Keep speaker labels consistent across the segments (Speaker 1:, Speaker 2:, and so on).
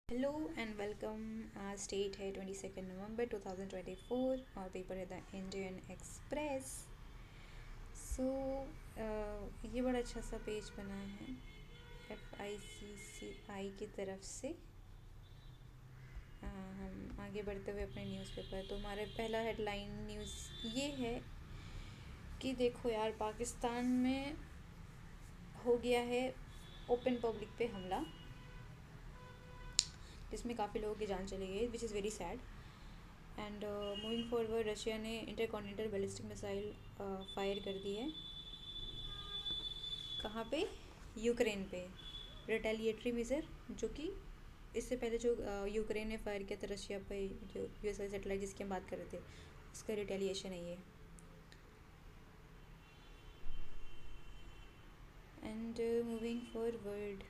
Speaker 1: Hello and welcome. आज date है 22 नवंबर 2024 और पेपर है द इंडियन एक्सप्रेस। सो ये बड़ा अच्छा सा पेज बना है FICCI की तरफ से। हम आगे बढ़ते हुए अपने न्यूज़पेपर, तो हमारे पहला हेडलाइन न्यूज़ ये है कि देखो यार, पाकिस्तान में हो गया है ओपन पब्लिक पे हमला, जिसमें काफ़ी लोगों की जान चली गई, which is very sad. And moving forward, Russia ने इंटरकॉन्टिनेंटल बैलिस्टिक मिसाइल फायर कर दी है। कहाँ पे? यूक्रेन पे। रिटेलिएटरी मेजर, जो कि इससे पहले जो यूक्रेन ने फायर किया था रशिया पे, जो US वाली सेटेलाइट जिसकी हम बात कर रहे थे, उसका रिटेलिएशन है ये। And moving forward,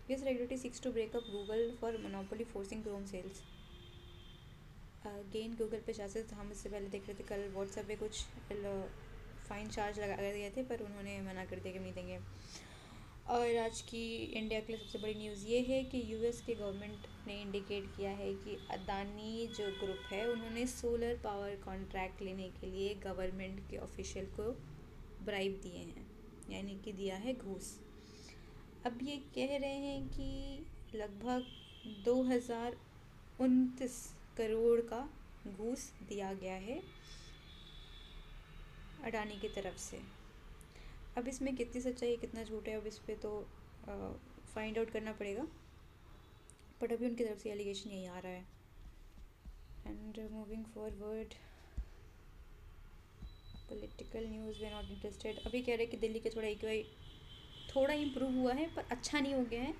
Speaker 1: US regulator seeks to break up Google for monopoly forcing Chrome sales। Again Google पे शासित, हम इससे पहले देख रहे थे कल व्हाट्सएप पे कुछ फाइन चार्ज लगा दिए थे, पर उन्होंने मना कर दिया कि नहीं देंगे। और आज की इंडिया के लिए सबसे बड़ी न्यूज़ ये है कि US के गवर्नमेंट ने इंडिकेट किया है कि अदानी जो ग्रुप है, उन्होंने सोलर पावर कॉन्ट्रैक्ट लेने के लिए गवर्नमेंट के ऑफिशियल को ब्राइब दिए हैं, यानी कि दिया है घूस। अब ये कह रहे हैं कि लगभग 2029 करोड़ का घूस दिया गया है अडानी की तरफ से। अब इसमें कितनी सच्चाई है कितना झूठ है, अब इस पर तो फाइंड आउट करना पड़ेगा, बट अभी उनकी तरफ से एलिगेशन यही आ रहा है। And moving forward, political news way not interested. अभी कह रहे हैं कि दिल्ली के थोड़ा EQI थोड़ा इम्प्रूव हुआ है, पर अच्छा नहीं हो गया है,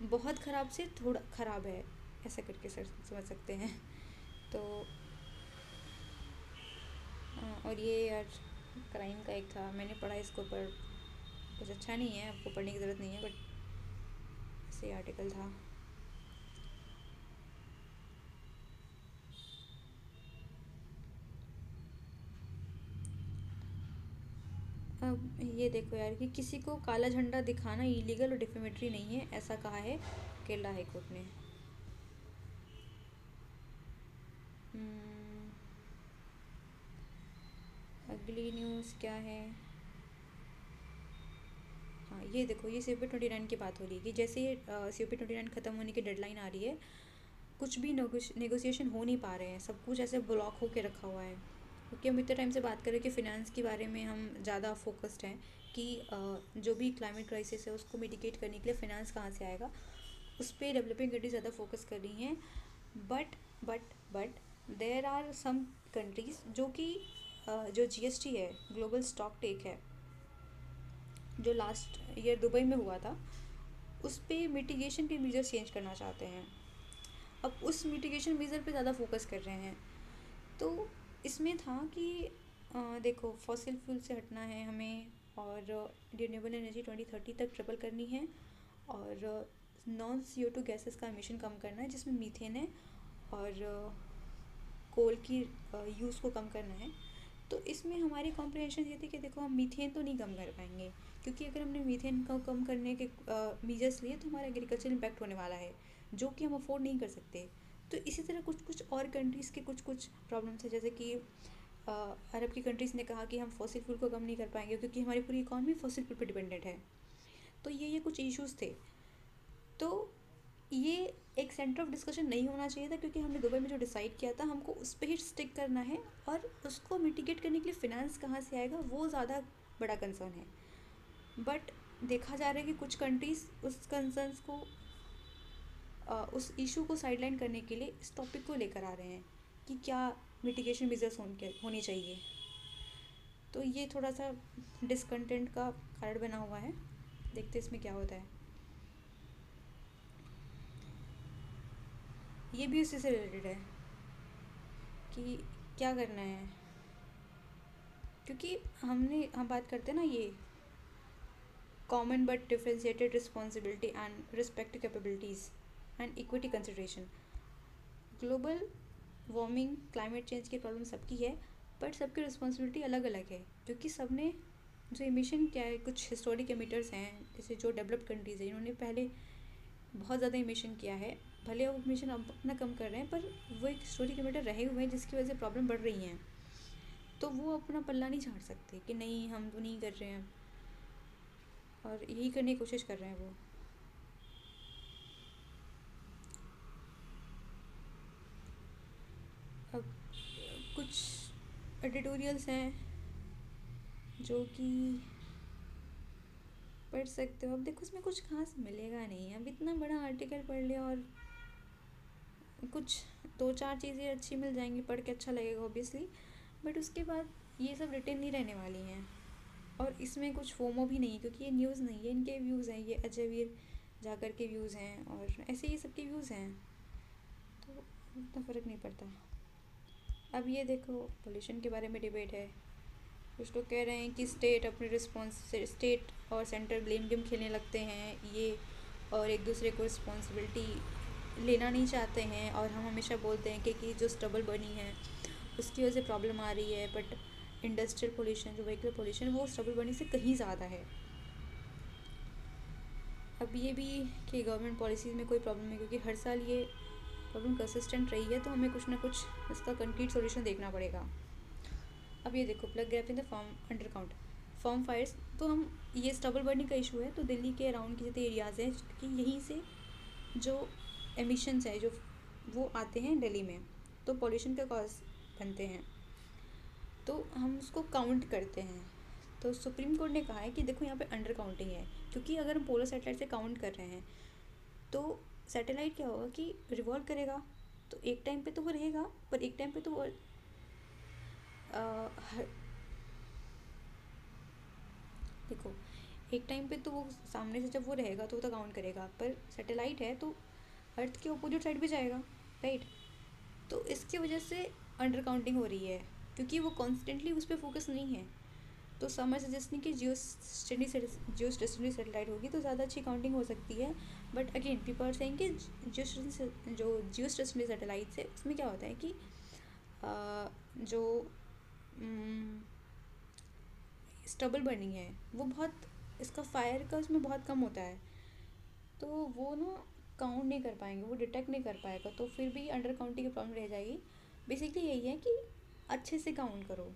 Speaker 1: बहुत ख़राब से थोड़ा ख़राब है, ऐसा करके सर समझ सकते हैं। तो और ये यार क्राइम का एक था, मैंने पढ़ा इसको, पर कुछ अच्छा नहीं है, आपको पढ़ने की ज़रूरत नहीं है, बट ऐसे आर्टिकल था। अब ये देखो यार कि किसी को काला झंडा दिखाना इलीगल और डिफेमेटरी नहीं है, ऐसा कहा है केरला हाई कोर्ट ने। अगली न्यूज़ क्या है? हाँ, ये देखो, ये COP29 की बात हो रही है कि जैसे COP29 ख़त्म होने की डेडलाइन आ रही है, कुछ भी नेगोशिएशन हो नहीं पा रहे हैं, सब कुछ ऐसे ब्लॉक होके रखा हुआ है। क्योंकि हम इतने टाइम से बात करें कि फ़िनांस के बारे में हम ज़्यादा फोकस्ड हैं कि जो भी क्लाइमेट क्राइसिस है उसको मिटिगेट करने के लिए फ़िनांस कहाँ से आएगा, उस पर डेवलपिंग कंट्रीज ज़्यादा फोकस कर रही हैं। But but there are some countries जो कि जो GST है, ग्लोबल स्टॉक टेक है, जो लास्ट ईयर दुबई में हुआ था, उस पर मिटिगेशन के मेजर चेंज करना चाहते हैं। अब उस मिटिगेशन मेजर पे ज़्यादा फोकस कर रहे हैं। तो इसमें था कि देखो, फॉसिल फ्यूल से हटना है हमें, और रिन्यूएबल एनर्जी 2030 तक ट्रिपल करनी है, और नॉन CO2 गैसेस का एमिशन कम करना है, जिसमें मीथेन है, और कोल की यूज़ को कम करना है। तो इसमें हमारी कॉम्प्रिहेंशन ये थी कि देखो, हम मीथेन तो नहीं कम कर पाएंगे, क्योंकि अगर हमने मीथेन को कम करने के मीजर्स लिए तो हमारा एग्रीकल्चर इम्पैक्ट होने वाला है, जो कि हम अफोर्ड नहीं कर सकते। तो इसी तरह कुछ कुछ और कंट्रीज़ के कुछ कुछ प्रॉब्लम्स है, जैसे कि अरब की कंट्रीज़ ने कहा कि हम फॉसिल फ्यूल को कम नहीं कर पाएंगे क्योंकि हमारी पूरी इकॉनमी फॉसिल फ्यूल पर डिपेंडेंट है। तो ये कुछ इश्यूज़ थे। तो ये एक सेंटर ऑफ डिस्कशन नहीं होना चाहिए था, क्योंकि हमने दुबई में जो डिसाइड किया था हमको उस पर ही स्टिक करना है, और उसको मिटिगेट करने के लिए फ़िनांस कहाँ से आएगा वो ज़्यादा बड़ा कंसर्न है। बट देखा जा रहा है कि कुछ कंट्रीज़ उस कंसर्न्स को उस इशू को साइडलाइन करने के लिए इस टॉपिक को लेकर आ रहे हैं कि क्या मिटिगेशन मेजर्स होनी चाहिए। तो ये थोड़ा सा डिसकंटेंट का कारण बना हुआ है, देखते इसमें क्या होता है। ये भी उसी से रिलेटेड है कि क्या करना है, क्योंकि हम बात करते हैं ना, ये common but differentiated responsibility and respect capabilities and equity consideration. Global warming, climate change की प्रॉब्लम सबकी है, बट सबकी रिस्पॉन्सिबिलिटी अलग अलग है, क्योंकि सब ने जो एमिशन क्या है, कुछ हिस्टोरिक एमिटर्स हैं जैसे जो डेवलप्ड कंट्रीज़ हैं, इन्होंने पहले बहुत ज़्यादा एमिशन किया है। भले वो एमिशन अब अपना कम कर रहे हैं, पर वो एक हिस्टोरिक एमिटर रहे हुए हैं जिसकी वजह से प्रॉब्लम बढ़ रही हैं। तो वो अपना पल्ला नहीं झाड़ सकते कि नहीं हम तो नहीं कर रहे हैं, और यही करने की कोशिश कर रहे हैं वो। अब कुछ एडिटोरियल्स हैं जो कि पढ़ सकते हो। अब देखो उसमें कुछ खास मिलेगा नहीं, अब इतना बड़ा आर्टिकल पढ़ लिया और कुछ दो चार चीज़ें अच्छी मिल जाएंगी, पढ़ के अच्छा लगेगा ऑब्वियसली, बट उसके बाद ये सब रिटर्न नहीं रहने वाली हैं। और इसमें कुछ फोमो भी नहीं, क्योंकि ये न्यूज़ नहीं है, इनके व्यूज़ हैं, ये अजय वीर जाकर के व्यूज़ हैं और ऐसे ही सबके व्यूज़ हैं, तो उतना फ़र्क नहीं पड़ता। अब ये देखो पोल्यूशन के बारे में डिबेट है। कुछ लोग कह रहे हैं कि स्टेट और सेंटर ब्लेम गेम खेलने लगते हैं ये, और एक दूसरे को रिस्पॉन्सिबिलिटी लेना नहीं चाहते हैं, और हम हमेशा बोलते हैं कि जो स्टबल बनी है उसकी वजह से प्रॉब्लम आ रही है, बट इंडस्ट्रियल पोल्यूशन, जो व्हीकल पोल्यूशन, वो स्टबल बनी से कहीं ज़्यादा है। अब ये भी कि गवर्नमेंट पॉलिसीज़ में कोई प्रॉब्लम है, क्योंकि हर साल ये प्रॉब्लम कंसिस्टेंट रही है, तो हमें कुछ ना कुछ इसका कंक्रीट सॉल्यूशन देखना पड़ेगा। अब ये देखो plug gap in the form under count form fires, तो हम ये स्टबल बर्निंग का इशू है, तो दिल्ली के अराउंड के जितने एरियाज़ हैं कि यहीं से जो एमिशंस है जो वो आते हैं दिल्ली में, तो पॉल्यूशन का कॉज बनते हैं, तो हम उसको काउंट करते हैं। तो सुप्रीम कोर्ट ने कहा है कि देखो यहाँ पे अंडर काउंटिंग है, क्योंकि अगर हम पोलर सैटेलाइट से काउंट कर रहे हैं तो सैटेलाइट क्या होगा कि रिवॉल्व करेगा, तो एक टाइम पे तो वो रहेगा, पर एक टाइम पे तो वो देखो एक टाइम पे तो वो सामने से जब वो रहेगा तो काउंट करेगा, पर सैटेलाइट है तो अर्थ के अपोजिट साइड भी जाएगा, राइट। तो इसकी वजह से अंडर काउंटिंग हो रही है, क्योंकि वो कॉन्स्टेंटली उस पर फोकस नहीं है। तो समर सजेस्ट नहीं कि जियो स्टेशनरी सैटेलाइट होगी तो ज़्यादा अच्छी काउंटिंग हो सकती है, but again people are saying कि जियो स्टेशनरी सैटेलाइट से उसमें क्या होता है कि जो स्टबल बर्निंग है वो बहुत, इसका फायर का उसमें बहुत कम होता है, तो वो ना काउंट नहीं कर पाएंगे, वो डिटेक्ट नहीं कर पाएगा, तो फिर भी अंडर काउंटिंग की प्रॉब्लम रह जाएगी। बेसिकली यही है कि अच्छे से काउंट करो,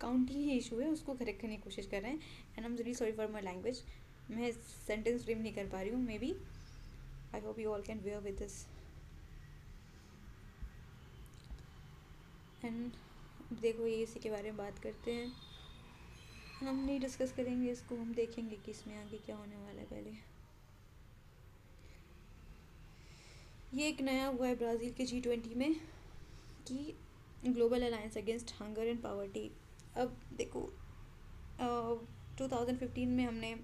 Speaker 1: काउंटिंग ही इशू है, उसको करेक्ट करने की कोशिश कर रहे हैं। And I am really sorry for my language, मैं सेंटेंस फ्रेम नहीं कर पा रही हूँ, maybe I hope you all can bear with this. And देखो ये इसी के बारे में बात करते हैं, हम नहीं डिस्कस करेंगे इसको, हम देखेंगे कि इसमें आगे क्या होने वाला है। पहले ये एक नया हुआ है ब्राज़ील के G20 में कि global alliance against hunger and poverty. अब देखो 2015 में हमने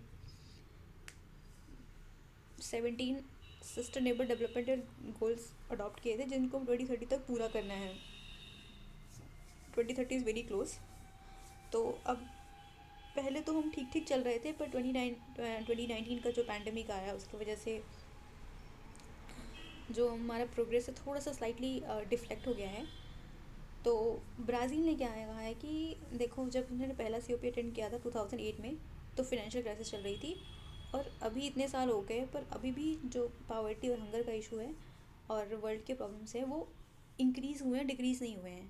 Speaker 1: 17 सस्टेनेबल डेवलपमेंट गोल्स अडॉप्ट किए थे, जिनको 2030 तक पूरा करना है। 2030 इज़ वेरी क्लोज। तो अब पहले तो हम ठीक ठीक चल रहे थे, पर 2019 का जो पैंडमिक आया उसकी वजह से जो हमारा प्रोग्रेस है थोड़ा सा स्लाइटली डिफ्लेक्ट हो गया है। तो ब्राज़ील ने क्या कहा है कि देखो जब उन्होंने पहला COP अटेंड किया था 2008 में, तो फिनेंशियल क्राइसिस चल रही थी, और अभी इतने साल हो गए पर अभी भी जो पावर्टी और हंगर का इशू है और वर्ल्ड के प्रॉब्लम्स हैं वो इंक्रीज़ हुए हैं, डिक्रीज़ नहीं हुए हैं।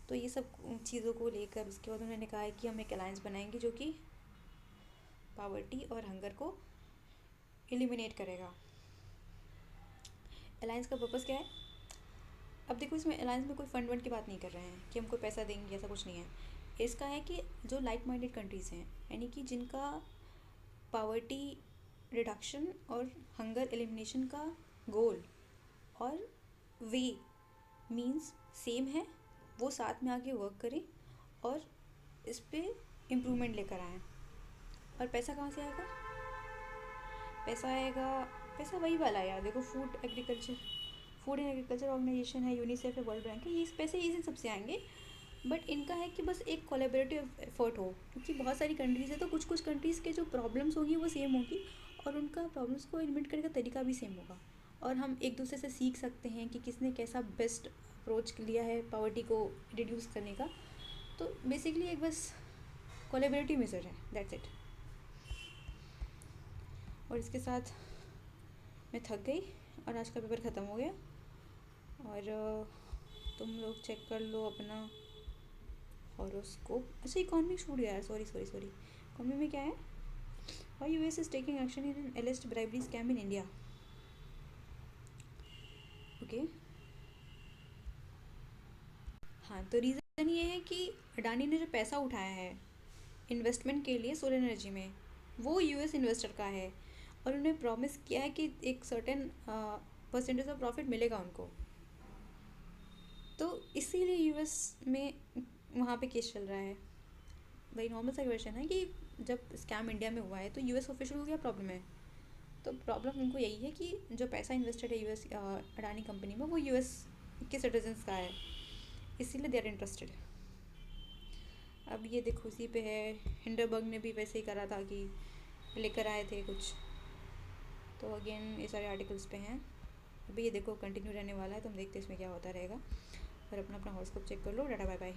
Speaker 1: तो ये सब चीज़ों को लेकर उसके बाद उन्होंने कहा है कि हम एक अलायंस बनाएंगे जो कि पावर्टी और हंगर को एलिमिनेट करेगा। अलायंस का पर्पज़ क्या है? अब देखो इसमें अलायंस में कोई फंड वंड की बात नहीं कर रहे हैं कि हमको पैसा देंगे, ऐसा कुछ नहीं है। इसका है कि जो लाइक माइंडेड कंट्रीज़ हैं, यानी कि जिनका पावर्टी रिडक्शन और हंगर एलिमिनेशन का गोल और वे मींस सेम है, वो साथ में आके वर्क करें और इस पर इम्प्रूवमेंट लेकर आएँ। और पैसा कहाँ से आएगा? पैसा आएगा, पैसा वही वाला है यार, देखो फूड एंड एग्रीकल्चर ऑर्गेनाइजेशन है, यूनिसेफ है, वर्ल्ड बैंक है, ये पैसे इसी सबसे आएंगे। बट इनका है कि बस एक कोलेबरेटिव एफर्ट हो, क्योंकि बहुत सारी कंट्रीज़ है, तो कुछ कुछ कंट्रीज़ के जो प्रॉब्लम्स होंगी वो सेम होगी और उनका प्रॉब्लम्स को एलिमिनेट करने का तरीका भी सेम होगा, और हम एक दूसरे से सीख सकते हैं कि किसने कैसा बेस्ट अप्रोच लिया है पावर्टी को रिड्यूस करने का। तो बेसिकली एक बस कोलेबिलिटी मेजर है, दैट्स इट। और इसके साथ मैं थक गई और आज का पेपर ख़त्म हो गया। और तुम लोग चेक कर लो अपना हॉरोस्कोप। अच्छा इकॉनमी छूट गया यार, सॉरी सॉरी सॉरी। इकॉनमी में क्या है? How US is taking action in an A-list bribery scam in India. Okay, हाँ तो रीज़न ये है कि अडानी ने जो पैसा उठाया है इन्वेस्टमेंट के लिए सोलर एनर्जी में, वो यूएस इन्वेस्टर का है और उन्हें प्रॉमिस किया है कि एक सर्टेन परसेंटेज ऑफ प्रॉफिट मिलेगा उनको। तो इसीलिए यूएस में वहाँ पे केस चल रहा है। वही नॉर्मल सा क्वेश्चन है कि जब स्कैम इंडिया में हुआ है तो यूएस ऑफिशियल को क्या प्रॉब्लम है? तो प्रॉब्लम उनको यही है कि जो पैसा इन्वेस्टेड है यूएस अडानी कंपनी में वो यूएस के सिटीजन्स का है, इसीलिए दे आर इंटरेस्टेड। अब ये देखो उसी पे है, हिंडरबर्ग ने भी वैसे ही करा था कि लेकर आए थे कुछ, तो अगेन ये सारे आर्टिकल्स पे हैं। अभी ये देखो कंटिन्यू रहने वाला है, तो हम देखते हैं इसमें क्या होता रहेगा। और अपना अपना हॉरोस्कोप चेक कर लो। Tata bye bye.